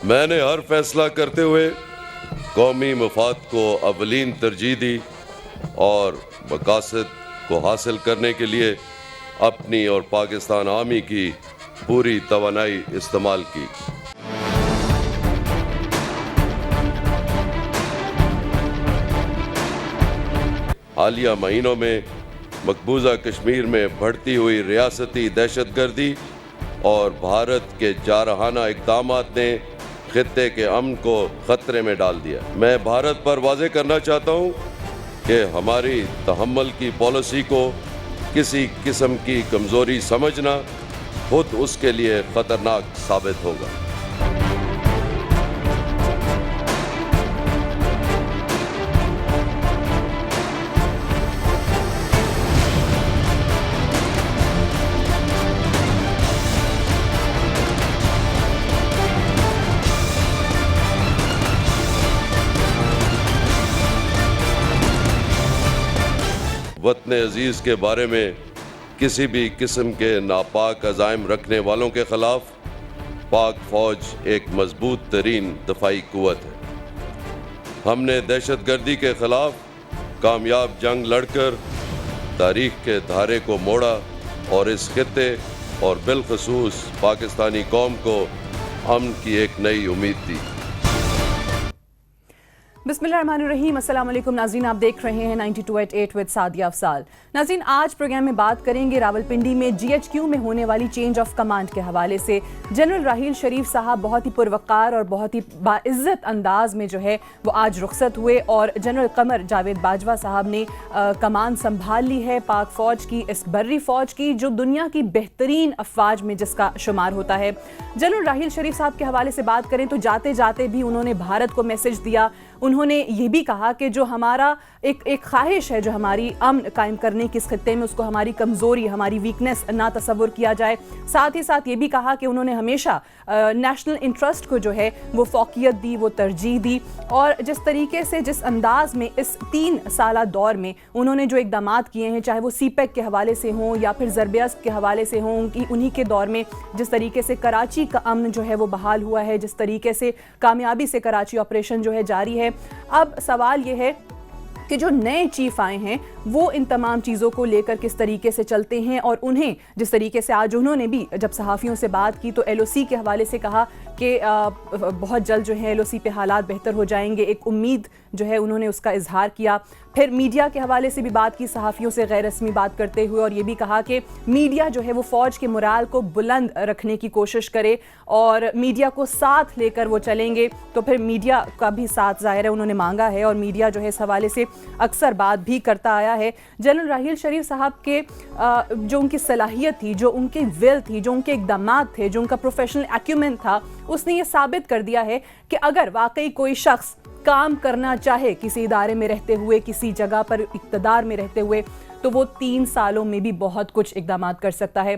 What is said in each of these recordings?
میں نے ہر فیصلہ کرتے ہوئے قومی مفاد کو اولین ترجیح دی اور مقاصد کو حاصل کرنے کے لیے اپنی اور پاکستان آرمی کی پوری توانائی استعمال کی۔ حالیہ مہینوں میں مقبوضہ کشمیر میں بڑھتی ہوئی ریاستی دہشت گردی اور بھارت کے جارحانہ اقدامات نے خطے کے امن کو خطرے میں ڈال دیا۔ میں بھارت پر واضح کرنا چاہتا ہوں کہ ہماری تحمل کی پالیسی کو کسی قسم کی کمزوری سمجھنا خود اس کے لیے خطرناک ثابت ہوگا۔ وطن عزیز کے بارے میں کسی بھی قسم کے ناپاک عزائم رکھنے والوں کے خلاف پاک فوج ایک مضبوط ترین دفاعی قوت ہے۔ ہم نے دہشت گردی کے خلاف کامیاب جنگ لڑ کر تاریخ کے دھارے کو موڑا اور اس خطے اور بالخصوص پاکستانی قوم کو امن کی ایک نئی امید دی۔ بسم اللہ الرحمن الرحیم۔ السلام علیکم ناظرین، آپ دیکھ رہے ہیں 92.8 ود سعدیہ افضال۔ ناظرین، آج پروگرام میں بات کریں گے راولپنڈی میں GHQ میں ہونے والی چینج آف کمانڈ کے حوالے سے۔ جنرل راحیل شریف صاحب بہت ہی پروقار اور بہت ہی باعزت انداز میں جو ہے وہ آج رخصت ہوئے اور جنرل قمر جاوید باجوہ صاحب نے کمان سنبھال لی ہے پاک فوج کی، اس بری فوج کی جو دنیا کی بہترین افواج میں جس کا شمار ہوتا ہے۔ جنرل راحیل شریف صاحب کے حوالے سے بات کریں تو جاتے جاتے بھی انہوں نے بھارت کو میسج دیا۔ انہوں نے یہ بھی کہا کہ جو ہمارا ایک خواہش ہے جو ہماری امن قائم کرنے کی اس خطے میں، اس کو ہماری کمزوری، ہماری ویکنس نہ تصور کیا جائے۔ ساتھ ہی ساتھ یہ بھی کہا کہ انہوں نے ہمیشہ نیشنل انٹرسٹ کو جو ہے وہ فوقیت دی، وہ ترجیح دی، اور جس طریقے سے جس انداز میں اس 3 سالہ دور میں انہوں نے جو اقدامات کیے ہیں، چاہے وہ CPEC کے حوالے سے ہوں یا پھر ضرب اسب کے حوالے سے ہوں، انہی کے دور میں جس طریقے سے کراچی کا امن جو ہے وہ بحال ہوا ہے، جس طریقے سے کامیابی سے کراچی آپریشن جو ہے جاری ہے۔ اب سوال یہ ہے کہ جو نئے چیف آئے ہیں وہ ان تمام چیزوں کو لے کر کس طریقے سے چلتے ہیں، اور انہیں جس طریقے سے آج انہوں نے بھی جب صحافیوں سے بات کی تو LOC کے حوالے سے کہا کہ بہت جلد جو ہے LOC پہ حالات بہتر ہو جائیں گے، ایک امید جو ہے انہوں نے اس کا اظہار کیا۔ پھر میڈیا کے حوالے سے بھی بات کی صحافیوں سے غیر رسمی بات کرتے ہوئے، اور یہ بھی کہا کہ میڈیا جو ہے وہ فوج کے morale کو بلند رکھنے کی کوشش کرے اور میڈیا کو ساتھ لے کر وہ چلیں گے۔ تو پھر میڈیا کا بھی ساتھ ظاہر ہے انہوں نے مانگا ہے اور میڈیا جو ہے اس حوالے سے اکثر بات بھی کرتا آیا ہے۔ جنرل راحیل شریف صاحب کے جو ان کی صلاحیت تھی، جو ان کی ول تھی، جو ان کے اقدامات تھے، جو ان کا پروفیشنل ایکیومن تھا، اس نے یہ ثابت کر دیا ہے کہ اگر واقعی کوئی شخص کام کرنا چاہے کسی ادارے میں رہتے ہوئے، کسی جگہ پر اقتدار میں رہتے ہوئے، تو وہ 3 سالوں میں بھی بہت کچھ اقدامات کر سکتا ہے۔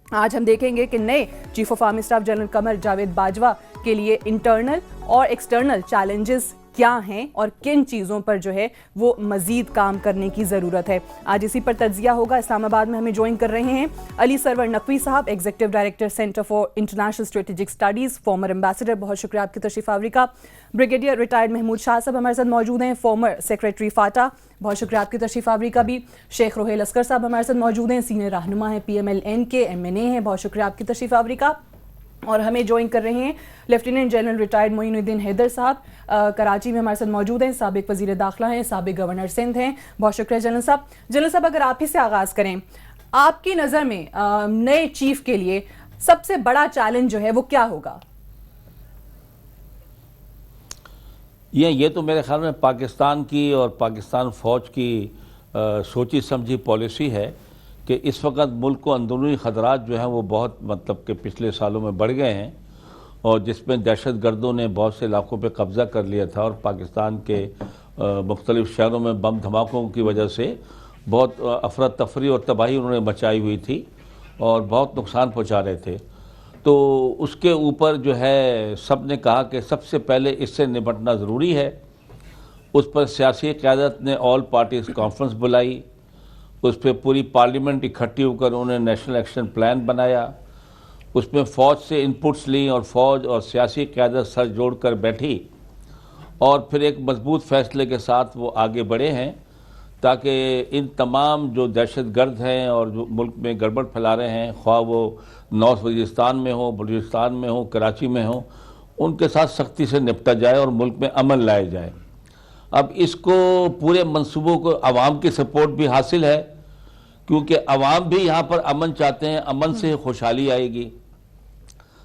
آج ہم دیکھیں گے کہ نئے chief of army staff general Qamar Javed Bajwa کے لیے انٹرنل اور ایکسٹرنل چیلنجز کیا ہیں اور کن چیزوں پر جو ہے وہ مزید کام کرنے کی ضرورت ہے۔ آج اسی پر تجزیہ ہوگا۔ اسلام آباد میں ہمیں جوائن کر رہے ہیں علی سرور نقوی صاحب، executive director centre for international strategic studies, former ambassador, بہت شکریہ آپ کی تشریف آوری کا۔ بریگیڈیئر ریٹائرڈ محمود شاہ صاحب ہمارے ساتھ موجود ہیں، فارمر سیکریٹری فاٹا، بہت شکریہ آپ کی تشریف آوری کا بھی۔ شیخ روہیل اسکر صاحب ہمارے ساتھ موجود ہیں، سینئر رہنما ہیں PMLN کے، MNA ہیں، بہت شکریہ آپ کی تشریف آوری کا۔ اور ہمیں جوائن کر رہے ہیں لیفٹیننٹ جنرل ریٹائرڈ معین الدین حیدر صاحب، کراچی میں ہمارے ساتھ موجود ہیں، سابق وزیر داخلہ ہیں، سابق گورنر سندھ ہیں، بہت شکریہ جنرل صاحب۔ جنرل صاحب، اگر آپ ہی سے آغاز کریں، آپ کی نظر میں نئے چیف کے لیے سب سے بڑا چیلنج جو ہے وہ کیا ہوگا؟ یہ تو میرے خیال میں پاکستان کی اور پاکستان فوج کی سوچی سمجھی پالیسی ہے کہ اس وقت ملک کو اندرونی خطرات جو ہیں وہ بہت کہ پچھلے سالوں میں بڑھ گئے ہیں، اور جس میں دہشت گردوں نے بہت سے علاقوں پہ قبضہ کر لیا تھا، اور پاکستان کے مختلف شہروں میں بم دھماکوں کی وجہ سے بہت افراتفری اور تباہی انہوں نے مچائی ہوئی تھی اور بہت نقصان پہنچا رہے تھے۔ تو اس کے اوپر جو ہے سب نے کہا کہ سب سے پہلے اس سے نمٹنا ضروری ہے۔ اس پر سیاسی قیادت نے آل پارٹیز کانفرنس بلائی، اس پہ پوری پارلیمنٹ اکٹھی ہو کر انہوں نے نیشنل ایکشن پلان بنایا، اس میں فوج سے انپٹس لیں اور فوج اور سیاسی قیادت سر جوڑ کر بیٹھی اور پھر ایک مضبوط فیصلے کے ساتھ وہ آگے بڑھے ہیں تاکہ ان تمام جو دہشت گرد ہیں اور جو ملک میں گڑبڑ پھیلا رہے ہیں، خواہ وہ نارتھ وزیرستان میں ہو، بلوچستان میں ہو، کراچی میں ہو، ان کے ساتھ سختی سے نپٹا جائے اور ملک میں امن لائے جائے۔ اب اس کو پورے منصوبوں کو عوام کی سپورٹ بھی حاصل ہے، کیونکہ عوام بھی یہاں پر امن چاہتے ہیں، امن سے خوشحالی آئے گی۔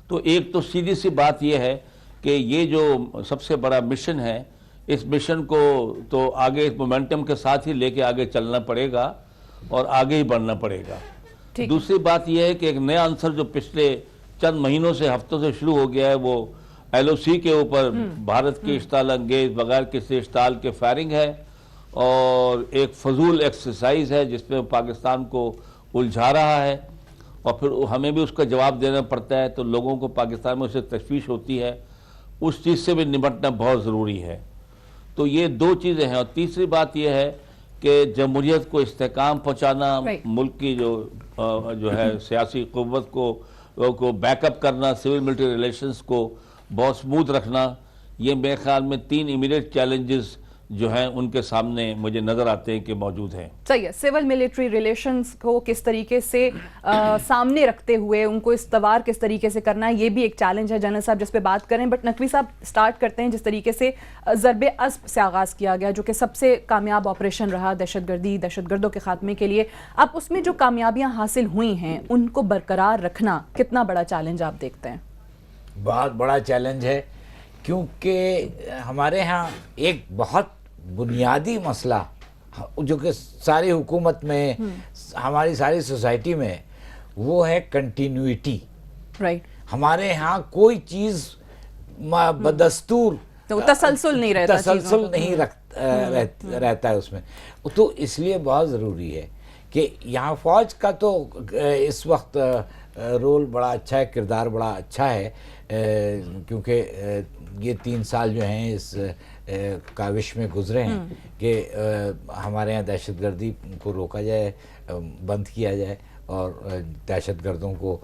تو ایک تو سیدھی سی بات یہ ہے کہ یہ جو سب سے بڑا مشن ہے، اس مشن کو تو آگے اس مومنٹم کے ساتھ ہی لے کے آگے چلنا پڑے گا اور آگے ہی بڑھنا پڑے گا۔ دوسری بات یہ ہے کہ ایک نیا عنصر جو پچھلے چند مہینوں سے، ہفتوں سے شروع ہو گیا ہے، وہ ایل او سی کے اوپر بھارت کی اشتعال انگیز بغیر کسی اشتعال کے فائرنگ ہے، اور ایک فضول ایکسرسائز ہے جس میں پاکستان کو الجھا رہا ہے، اور پھر ہمیں بھی اس کا جواب دینا پڑتا ہے، تو لوگوں کو پاکستان میں اسے تشویش ہوتی ہے۔ اس چیز سے بھی نمٹنا بہت ضروری ہے۔ تو یہ دو چیزیں ہیں، اور تیسری بات یہ ہے کہ جمہوریت کو استحکام پہنچانا، ملک کی جو ہے سیاسی قوت کو بیک اپ کرنا، سول ملٹری ریلیشنز کو بہت سموتھ رکھنا، یہ میرے خیال میں 3 امیڈیٹ چیلنجز جو ہیں ان کے سامنے مجھے نظر آتے ہیں کہ موجود ہیں۔ صحیح ہے، سول ملٹری ریلیشنز کو کس طریقے سے سامنے رکھتے ہوئے ان کو استوار کس طریقے سے کرنا ہے، یہ بھی ایک چیلنج ہے جنرل صاحب جس پہ بات کریں۔ بٹ نقوی صاحب سٹارٹ کرتے ہیں جس طریقے سے ضرب اسب سے آغاز کیا گیا، جو کہ سب سے کامیاب آپریشن رہا دہشت گردوں کے خاتمے کے لیے۔ اب اس میں جو کامیابیاں حاصل ہوئی ہیں ان کو برقرار رکھنا کتنا بڑا چیلنج آپ دیکھتے ہیں؟ بہت بڑا چیلنج ہے، کیونکہ ہمارے ہاں ایک بہت بنیادی مسئلہ جو کہ ساری حکومت میں، ہماری ساری سوسائٹی میں، وہ ہے کنٹینیوٹی۔ رائٹ، ہمارے ہاں کوئی چیز بدستور تسلسل نہیں رہتا، رہتا ہے اس میں۔ تو اس لیے بہت ضروری ہے کہ یہاں فوج کا تو اس وقت رول بڑا اچھا ہے، کردار بڑا اچھا ہے، کیونکہ یہ 3 سال جو ہیں اس کاوش میں گزرے ہیں کہ ہمارے یہاں دہشت گردی کو روکا جائے، بند کیا جائے، اور دہشت گردوں کو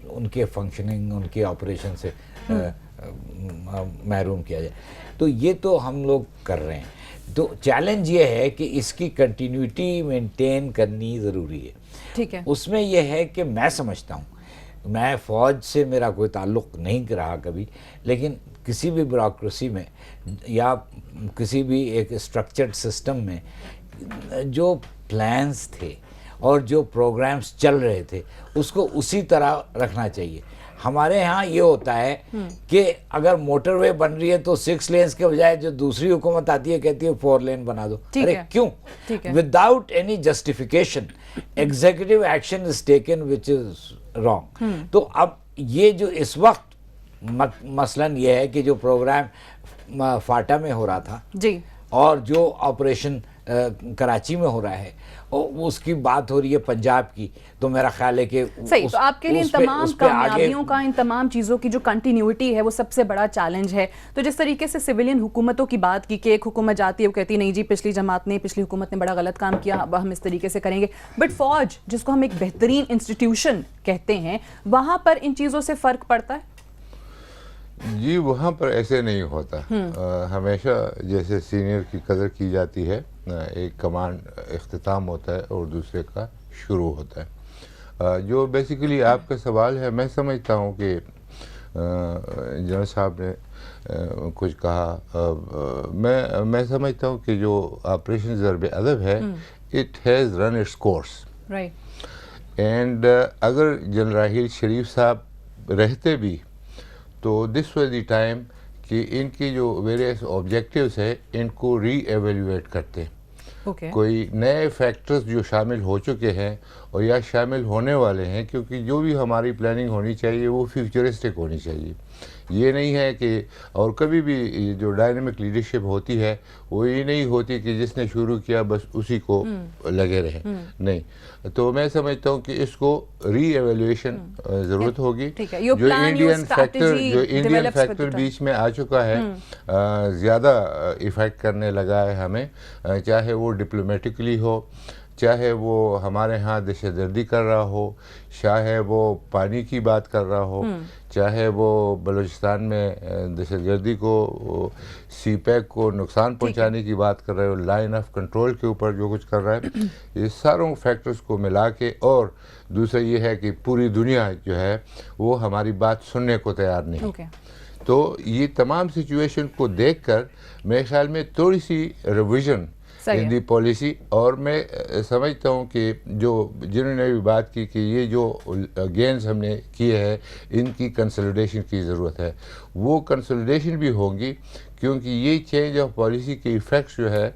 ان کے فنکشننگ، ان کے آپریشن سے محروم کیا جائے۔ تو یہ تو ہم لوگ کر رہے ہیں۔ تو چیلنج یہ ہے کہ اس کی کنٹینیوٹی مینٹین کرنی ضروری ہے۔ ٹھیک ہے، اس میں یہ ہے کہ میں سمجھتا ہوں، میں فوج سے میرا کوئی تعلق نہیں رہا کبھی، لیکن کسی بھی بیوروکریسی میں یا کسی بھی ایک اسٹرکچرڈ سسٹم میں جو پلانز تھے اور جو پروگرامز چل رہے تھے اس کو اسی طرح رکھنا چاہیے۔ ہمارے ہاں یہ ہوتا ہے کہ اگر موٹر وے بن رہی ہے تو 6 لینز کے بجائے جو دوسری حکومت آتی ہے کہتی ہے 4 لین بنا دو۔ ارے کیوں؟ Without any justification executive action is taken which is wrong. تو اب یہ جو اس وقت مثلاً یہ ہے کہ جو پروگرام فاٹا میں ہو رہا تھا جی، اور جو آپریشن کراچی میں ہو رہا ہے، اس کی بات ہو رہی ہے پنجاب کی، تو میرا خیال ہے کہ صحیح، تو آپ کے لیے ان تمام کامیابیوں کا، ان تمام چیزوں کی جو کنٹینیوٹی ہے وہ سب سے بڑا چیلنج ہے۔ تو جس طریقے سے سویلین حکومتوں کی بات کی کہ ایک حکومت جاتی ہے وہ کہتی نہیں جی پچھلی جماعت نے، پچھلی حکومت نے بڑا غلط کام کیا، اب ہم اس طریقے سے کریں گے، بٹ فوج جس کو ہم ایک بہترین انسٹیٹیوشن کہتے ہیں، وہاں پر ان چیزوں سے فرق پڑتا ہے؟ جی وہاں پر ایسے نہیں ہوتا۔ ہمیشہ جیسے سینئر کی قدر کی جاتی ہے، ایک کمانڈ اختتام ہوتا ہے اور دوسرے کا شروع ہوتا ہے۔ جو بیسیکلی آپ کا سوال ہے، میں سمجھتا ہوں کہ جنرل صاحب نے کچھ کہا، میں سمجھتا ہوں کہ جو آپریشن ضرب ادب ہے it has run its course, and اگر جنرل راحیل شریف صاحب رہتے بھی تو دس واز دی ٹائم کہ ان کی جو ویریس آبجیکٹیوز ہے ان کو ری ایویلویٹ کرتے، کوئی نئے فیکٹرز جو شامل ہو چکے ہیں اور یا شامل ہونے والے ہیں، کیونکہ جو بھی ہماری پلاننگ ہونی چاہیے وہ فیوچرسٹک ہونی چاہیے۔ یہ نہیں ہے کہ، اور کبھی بھی جو ڈائنامک لیڈرشپ ہوتی ہے وہ یہ نہیں ہوتی کہ جس نے شروع کیا بس اسی کو لگے رہے، نہیں۔ تو میں سمجھتا ہوں کہ اس کو ری ایویلویشن ضرورت ہوگی۔ جو انڈین فیکٹر بیچ میں آ چکا ہے، زیادہ ایفیکٹ کرنے لگا ہے ہمیں، چاہے وہ ڈپلومیٹکلی ہو، چاہے وہ ہمارے ہاں دہشت گردی کر رہا ہو، چاہے وہ پانی کی بات کر رہا ہو، چاہے وہ بلوچستان میں دہشت گردی کو سی پیک کو نقصان پہنچانے کی بات کر رہے ہو، لائن آف کنٹرول کے اوپر جو کچھ کر رہا ہے، یہ ساروں فیکٹرز کو ملا کے، اور دوسرا یہ ہے کہ پوری دنیا جو ہے وہ ہماری بات سننے کو تیار نہیں. تو یہ تمام سچویشن کو دیکھ کر میرے خیال میں تھوڑی سی ریویژن ان دی پالیسی، اور میں سمجھتا ہوں کہ جنہوں نے بھی بات کی کہ یہ جو گینز ہم نے کیے ہیں ان کی کنسولیڈیشن کی ضرورت ہے، وہ کنسولیڈیشن بھی ہوں گی، کیونکہ یہ چینج آف پالیسی کے ایفیکٹس جو ہے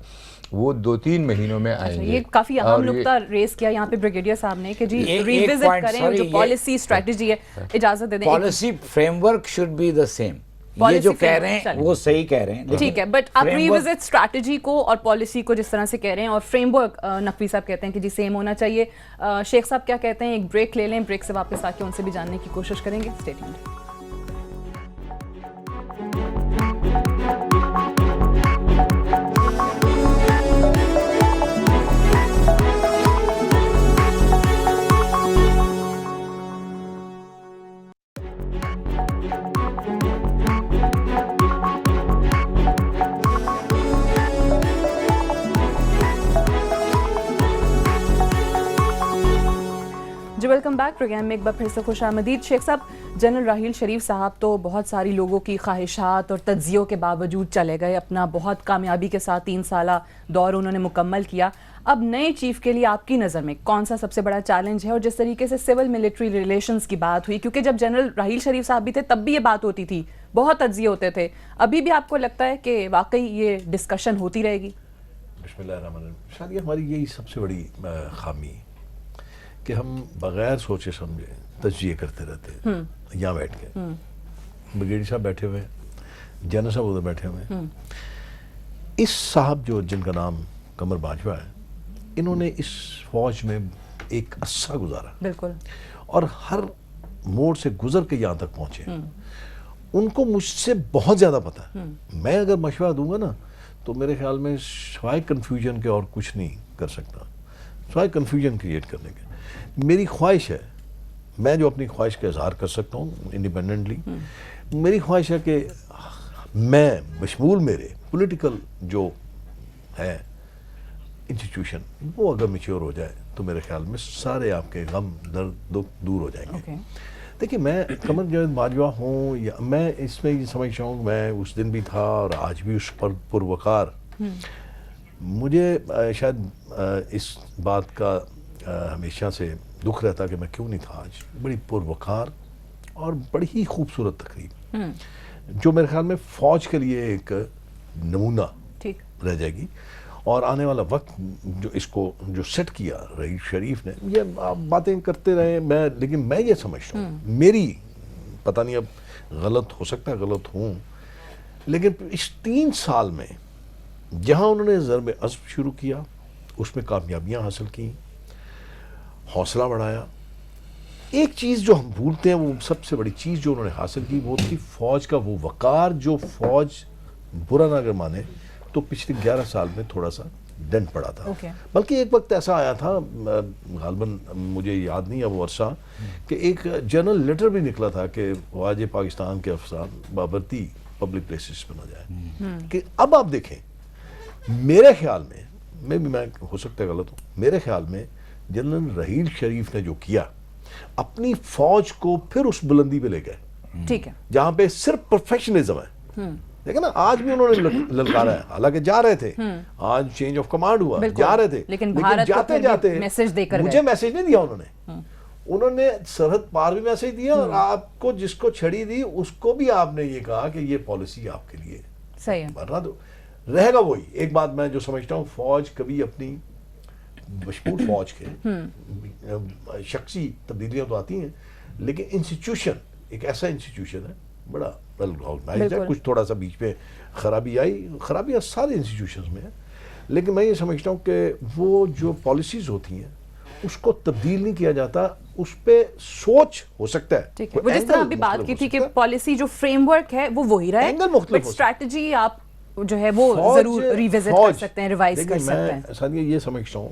وہ 2-3 مہینوں میں آئیں گے. یہ کافی اہم نقطہ ریز کیا یہاں پہ بریگیڈیئر صاحب نے کہ جی ریوزٹ کریں جو پالیسی اسٹریٹجی ہے. اجازت دے دیں، policy framework should be the same. یہ جو کہہ رہے ہیں وہ صحیح کہہ رہے ہیں، ٹھیک ہے، بٹ آپ ریوزٹ اسٹریٹجی کو اور پالیسی کو جس طرح سے کہہ رہے ہیں، اور فریم ورک نقوی صاحب کہتے ہیں کہ جی سیم ہونا چاہیے. شیخ صاحب کیا کہتے ہیں؟ ایک بریک لے لیں، بریک سے واپس آ کے ان سے بھی جاننے کی کوشش کریں گے. Stay tuned. جی ویلکم بیک. پروگرام میں ایک بار پھر سے خوش آمدید. شیخ صاحب، جنرل راحیل شریف صاحب تو بہت ساری لوگوں کی خواہشات اور تجزیوں کے باوجود چلے گئے، اپنا بہت کامیابی کے ساتھ 3 سالہ دور انہوں نے مکمل کیا. اب نئے چیف کے لیے آپ کی نظر میں کون سا سب سے بڑا چیلنج ہے؟ اور جس طریقے سے سول ملٹری ریلیشنز کی بات ہوئی، کیونکہ جب جنرل راحیل شریف صاحب بھی تھے تب بھی یہ بات ہوتی تھی، بہت تجزیے ہوتے تھے، ابھی بھی آپ کو لگتا ہے کہ واقعی یہ ڈسکشن ہوتی رہے گی؟ بسم اللہ الرحمن الرحیم. شاید ہماری یہی سب سے بڑی خامی کہ ہم بغیر سوچے سمجھے تجزیے کرتے رہتے ہیں. یہاں بیٹھ کے بریگیڈیئر صاحب بیٹھے ہوئے ہیں، جنرل صاحب ادھر بیٹھے ہوئے ہیں. اس صاحب جو جن کا نام قمر باجوہ ہے، انہوں نے اس فوج میں ایک عرصہ گزارا، بالکل، اور ہر موڑ سے گزر کے یہاں تک پہنچے. ان کو مجھ سے بہت زیادہ پتہ ہے. میں اگر مشورہ دوں گا نا تو میرے خیال میں سوائے کنفیوژن کے اور کچھ نہیں کر سکتا، سوائے کنفیوژن کریٹ کرنے کے. میری خواہش ہے، میں جو اپنی خواہش کا اظہار کر سکتا ہوں انڈیپینڈنٹلی، میری خواہش ہے کہ میں بشمول میرے پولیٹیکل جو ہے انسٹیٹیوشن، وہ اگر میچور ہو جائے تو میرے خیال میں سارے آپ کے غم درد دکھ دور ہو جائیں گے. دیکھیے، میں قمر جاوید باجوہ ہوں یا میں اس میں یہ سمجھتا ہوں کہ میں اس دن بھی تھا اور آج بھی اس پر پروقار. مجھے شاید اس بات کا ہمیشہ سے دکھ رہتا کہ میں کیوں نہیں تھا آج. بڑی پروقار اور بڑی ہی خوبصورت تقریب جو میرے خیال میں فوج کے لیے ایک نمونہ رہ جائے گی. اور آنے والا وقت جو اس کو جو سیٹ کیا رئیس شریف نے، یہ آپ باتیں کرتے رہے، لیکن میں یہ سمجھتا ہوں، میری پتہ نہیں اب غلط ہو سکتا ہے، غلط ہوں، لیکن اس 3 سال میں جہاں انہوں نے ضرب عزم شروع کیا اس میں کامیابیاں حاصل کی، حوصلہ بڑھایا. ایک چیز جو ہم بھولتے ہیں، وہ سب سے بڑی چیز جو انہوں نے حاصل کی وہ تھی فوج کا وہ وقار، جو فوج برا نہ اگر مانے تو پچھلے 11 سال میں تھوڑا سا ڈنٹ پڑا تھا. بلکہ ایک وقت ایسا آیا تھا، غالباً مجھے یاد نہیں ہے وہ عرصہ، کہ ایک جنرل لیٹر بھی نکلا تھا کہ خواجہ پاکستان کے افسران بابرتی پبلک پلیسز پہ نہ جائیں. کہ اب آپ دیکھیں، میرے خیال میں میں ہو سکتا ہے غلط ہوں، میرے خیال میں جنرل راحیل شریف نے جو کیا، اپنی فوج کو پھر اس بلندی پہ لے گئے، ٹھیک ہے، جہاں پہ صرف پروفیشنلزم ہے. دیکھیں نا، آج بھی انہوں نے للکارا ہے، حالانکہ جا رہے تھے، آج چینج آف کمانڈ ہوا، جا رہے تھے، لیکن جاتے جاتے مجھے میسج نہیں دیا انہوں نے سرحد پار بھی میسج دیا، اور آپ کو جس کو چھڑی دی اس کو بھی آپ نے یہ کہا کہ یہ پالیسی آپ کے لیے صحیح ہے، رہے گا وہی. ایک بات میں جو سمجھتا ہوں، فوج کبھی اپنی مشہور فوج کے شخصی تبدیلیاں تو آتی ہیں، لیکن انسٹیٹیوشن ایک ایسا انسٹیٹیوشن ہے بڑا ویل آرگنائزڈ ہے. کچھ تھوڑا سا بیچ میں خرابیاں سارے انسٹیٹیوشنز میں ہیں، لیکن میں یہ سمجھتا ہوں کہ وہ جو پالیسیز ہوتی ہیں اس کو تبدیل نہیں کیا جاتا، اس پہ سوچ ہو سکتا ہے. وہ جس طرح ابھی بات کی تھی کہ پالیسی جو فریم ورک ہے وہ وہی رہے، بٹ اسٹریٹجی آپ جو ہے وہ ضرور ریوزٹ کر سکتے ہیں، ریوائز کر سکتے ہیں. میں ساتھ یہ سمجھتا ہوں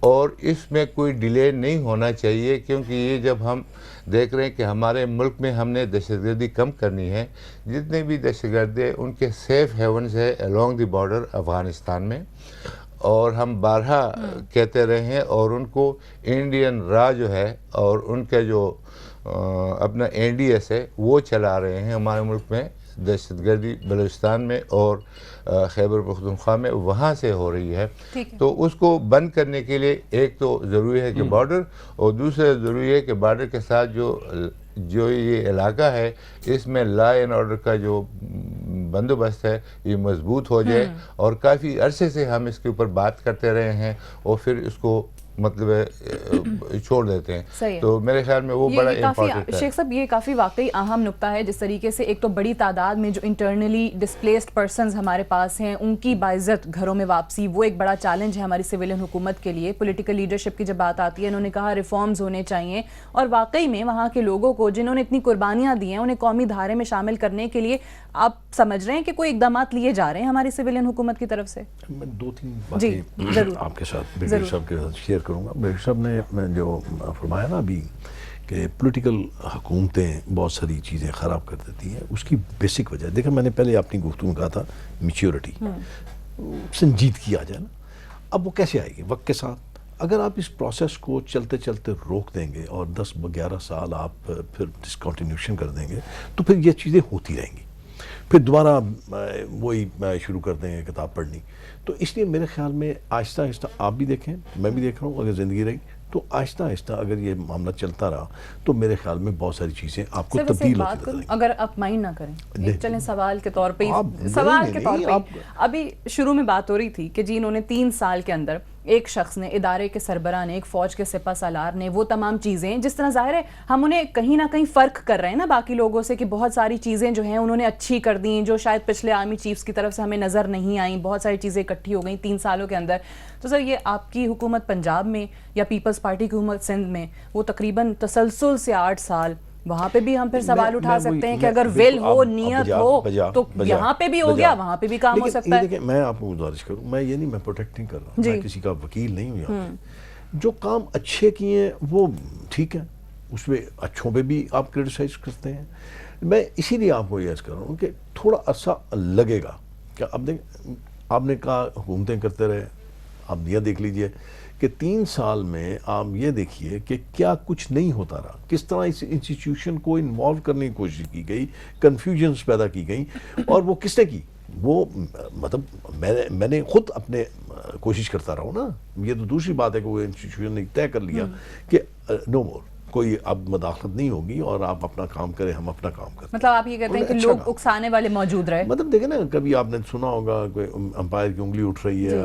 اور اس میں کوئی ڈیلے نہیں ہونا چاہیے، کیونکہ یہ جب ہم دیکھ رہے ہیں کہ ہمارے ملک میں ہم نے دہشت گردی کم کرنی ہے، جتنے بھی دہشت گرد ہیں ان کے سیف ہیونز ہے along دی بارڈر افغانستان میں، اور ہم بارہا کہتے رہے ہیں، اور ان کو انڈین را جو ہے اور ان کا جو اپنا NDS ہے وہ چلا رہے ہیں ہمارے ملک میں. دہشت گردی بلوچستان میں اور خیبر پختونخوا میں وہاں سے ہو رہی ہے، تو اس کو بند کرنے کے لیے ایک تو ضروری ہے کہ بارڈر، اور دوسرا ضروری ہے کہ بارڈر کے ساتھ جو یہ علاقہ ہے اس میں لا اینڈ آرڈر کا جو بندوبست ہے یہ مضبوط ہو جائے. اور کافی عرصے سے ہم اس کے اوپر بات کرتے رہے ہیں اور پھر اس کو مطلب چھوڑ دیتے ہیں، تو میرے خیال میں وہ بڑا امپورٹنٹ ہے. شیخ صاحب یہ کافی واقعی اہم نقطہ ہے، جس طریقے سے ایک تو بڑی تعداد میں جو انٹرنلی ڈسپلیسڈ پرسنز ہمارے پاس ہیں ان کی باعزت گھروں میں واپسی، وہ ایک بڑا چیلنج ہے ہماری سویلین حکومت کے لیے. پولیٹیکل لیڈرشپ کی جب بات آتی ہے، انہوں نے کہا ریفارمز ہونے چاہیے، اور واقعی میں وہاں کے لوگوں کو جنہوں نے اتنی قربانیاں دی ہیں انہیں قومی دھارے میں شامل کرنے کے لیے آپ سمجھ رہے ہیں کہ کوئی اقدامات لیے جا رہے ہیں ہماری سویلین حکومت کی طرف سے؟ میں 2-3 باتیں آپ کے ساتھ بیگم صاحب کے ساتھ شیئر کروں گا. بیگم صاحب نے جو فرمایا نا ابھی کہ پولیٹیکل حکومتیں بہت ساری چیزیں خراب کر دیتی ہیں، اس کی بیسک وجہ دیکھیں، میں نے پہلے اپنی گفتگو میں کہا تھا میچیورٹی، سنجیدگی آ جائے نا. اب وہ کیسے آئے گی؟ وقت کے ساتھ اگر آپ اس پروسیس کو چلتے چلتے روک دیں گے اور 10-11 سال آپ پھر ڈسکنٹینیوشن کر دیں گے تو پھر یہ چیزیں ہوتی رہیں گی، پھر دوبارہ وہی شروع کر دیں گے کتاب پڑھنی. تو اس لیے میرے خیال میں آہستہ آہستہ آپ بھی دیکھیں، میں بھی دیکھ رہا ہوں، اگر زندگی رہی تو آہستہ آہستہ اگر یہ معاملہ چلتا رہا تو میرے خیال میں بہت ساری چیزیں آپ کو تبدیل ہوتی نظر آئیں گی. اگر آپ مائنڈ نہ کریں، چلیں سوال کے طور پہ ابھی شروع میں بات ہو رہی تھی کہ جی انہوں نے 3 سال کے اندر ایک شخص نے، ادارے کے سربراہ نے، ایک فوج کے سپہ سالار نے، وہ تمام چیزیں جس طرح ظاہر ہے ہم انہیں کہیں نہ کہیں فرق کر رہے ہیں نا باقی لوگوں سے، کہ بہت ساری چیزیں جو ہیں انہوں نے اچھی کر دیں جو شاید پچھلے آرمی چیفز کی طرف سے ہمیں نظر نہیں آئیں، بہت ساری چیزیں اکٹھی ہو گئیں 3 سالوں کے اندر. تو سر یہ آپ کی حکومت پنجاب میں یا پیپلز پارٹی کی حکومت سندھ میں وہ تقریباً تسلسل سے 8 سال، وہاں پہ بھی ہم پھر سوال اٹھا سکتے ہیں کہ اگر ول ہو، نیت ہو تو یہاں پہ بھی ہو گیا، وہاں پہ بھی کام ہو سکتا ہے. دیکھیں میں آپ کو گزارش کروں، میں یہ نہیں، میں پروٹیکٹ نہیں کر رہا ہوں، میں کسی کا وکیل نہیں ہوں یہاں پہ. جو کام اچھے کیے ہیں وہ ٹھیک ہے، اس میں اچھوں پہ بھی آپ کرٹیسائز کرتے ہیں. میں اسی لیے آپ کو یہ عرض کر رہا ہوں کہ تھوڑا عرصہ لگے گا. کہ اب دیکھ، آپ نے کہا حکومتیں کرتے رہے، آپ یہ دیکھ لیجئے کہ 3 سال میں آپ یہ دیکھیے کہ کیا کچھ نہیں ہوتا رہا، کس طرح اس انسٹیٹیوشن کو انوالو کرنے کی کوشش کی گئی، کنفیوژنز پیدا کی گئیں، اور وہ کس نے کی؟ وہ مطلب میں نے خود اپنے کوشش کرتا رہا ہوں نا. یہ تو دوسری بات ہے کہ وہ انسٹیٹیوشن نے طے کر لیا کہ نو مور، کوئی اب مداخلت نہیں ہوگی اور آپ اپنا کام کریں، ہم اپنا کام کریں. مطلب آپ یہ کہتے ہیں کہ لوگ اکسانے والے موجود رہے. مطلب دیکھیں نا، کبھی آپ نے سنا ہوگا کوئی امپائر کی انگلی اٹھ رہی ہے،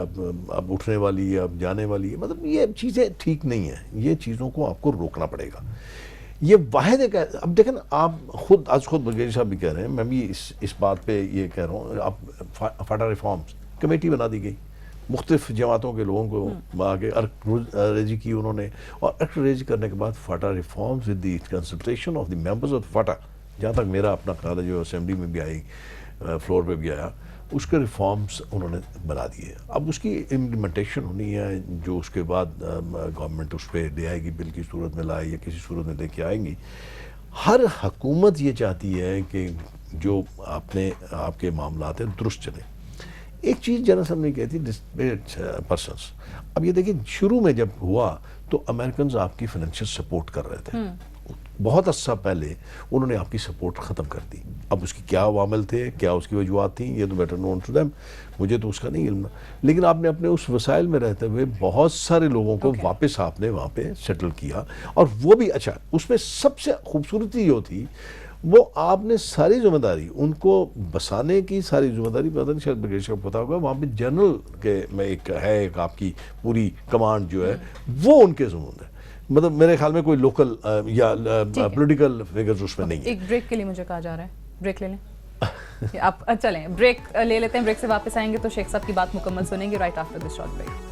اب اٹھنے والی ہے، اب جانے والی ہے. مطلب یہ چیزیں ٹھیک نہیں ہیں، یہ چیزوں کو آپ کو روکنا پڑے گا. یہ واحد ہے کہ اب دیکھیں نا، آپ خود بغیر صاحب بھی کہہ رہے ہیں، میں بھی اس بات پہ یہ کہہ رہا ہوں. اب فاٹا ریفارمز کمیٹی بنا دی گئی، مختلف جماعتوں کے لوگوں کو آگے ارک ریزی کی انہوں نے، اور ارک ریزی کرنے کے بعد FATA reforms with the consultation of the members of FATA, جہاں تک میرا اپنا خیال ہے، جو اسمبلی میں بھی آئی، فلور پہ بھی آیا، اس کے ریفارمز انہوں نے بنا دیے. اب اس کی امپلیمنٹیشن ہونی ہے، جو اس کے بعد گورنمنٹ اس پہ لے آئے گی، بل کی صورت میں لائے یا کسی صورت میں لے کے آئیں گی. ہر حکومت یہ چاہتی ہے کہ جو آپ کے معاملات ہیں درست چلیں. ایک چیز جنرل صاحب نے کہتی ڈسپلیسڈ پرسنس. اب یہ دیکھیں شروع میں جب ہوا تو امریکنز آپ کی فائنینشیل سپورٹ کر رہے تھے، بہت عرصہ پہلے انہوں نے آپ کی سپورٹ ختم کر دی. اب اس کی کیا عوامل تھے، کیا اس کی وجوہات تھیں، یہ تو بیٹر نون ٹو دیم، مجھے تو اس کا نہیں علم. لیکن آپ نے اپنے اس وسائل میں رہتے ہوئے بہت سارے لوگوں کو واپس آپ نے وہاں پہ سیٹل کیا، اور وہ بھی اچھا. اس میں سب سے خوبصورتی جو تھی وہ آپ نے ساری ذمہ داری ان کو بسانے کی، ساری ذمہ داری، پتہ نہیں شاید بغیر کو پتا ہوگا، وہاں پہ جنرل کے میں ایک آپ کی پوری کمانڈ جو ہے وہ ان کے ذمہ ہے. مطلب میرے خیال میں کوئی لوکل یا پولیٹیکل فگرز اس میں نہیں ہے. ایک بریک کے لیے مجھے کہا جا رہا ہے، بریک لے لیں. آپ چلیں بریک لے لیتے ہیں، بریک سے واپس آئیں گے تو شیخ صاحب کی بات مکمل سنیں گے right after this short break.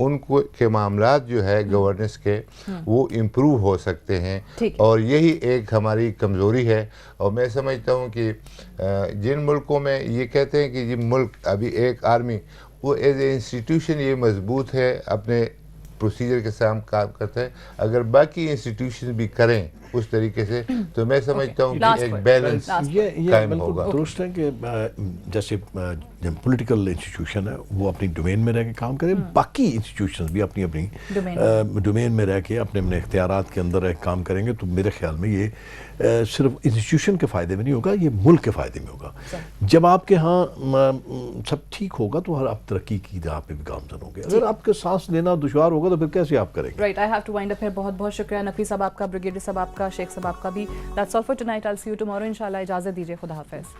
ان کو کے معاملات جو ہے گورننس کے وہ امپروو ہو سکتے ہیں، اور یہی ایک ہماری کمزوری ہے۔ اور میں سمجھتا ہوں کہ جن ملکوں میں یہ کہتے ہیں کہ یہ ملک ابھی ایک آرمی، وہ ایز اے انسٹیٹیوشن یہ مضبوط ہے، اپنے پروسیجر کے ساتھ کام کرتا ہے، اگر باقی انسٹیٹیوشن بھی کریں اس طریقے سے تو میں سمجھتا ہوں کہ ایک بیلنس یہ قائم بالکل ہوگا۔ درست ہے کہ جیسے پولیٹیکل انسٹیٹیوشن ہے وہ اپنی ڈومین میں رہ کے کام کریں، باقی انسٹیٹیوشنز بھی اپنی اپنی ڈومین میں رہ کے اپنے اپنے اختیارات کے اندر رہ کے کام کریں گے، تو میرے خیال میں یہ صرف انسٹیٹیوشن کے فائدے میں نہیں ہوگا، یہ ملک کے فائدے میں ہوگا۔ جب آپ کے ہاں سب ٹھیک ہوگا تو آپ ترقی کی راہ پہ بھی گامزن ہوں گے۔ اگر آپ کے سانس لینا دشوار ہوگا تو پھر کیسے آپ کریں گے؟ Right, I have to wind up ہے۔ بہت بہت شکریہ نقوی صاحب آپ کا، بریگیڈیئر صاحب آپ کا، شیخ صاحب آپ کا بھی۔ That's all for tonight, I see you tomorrow انشاءاللہ۔ اجازت دیجیے، خدا حافظ۔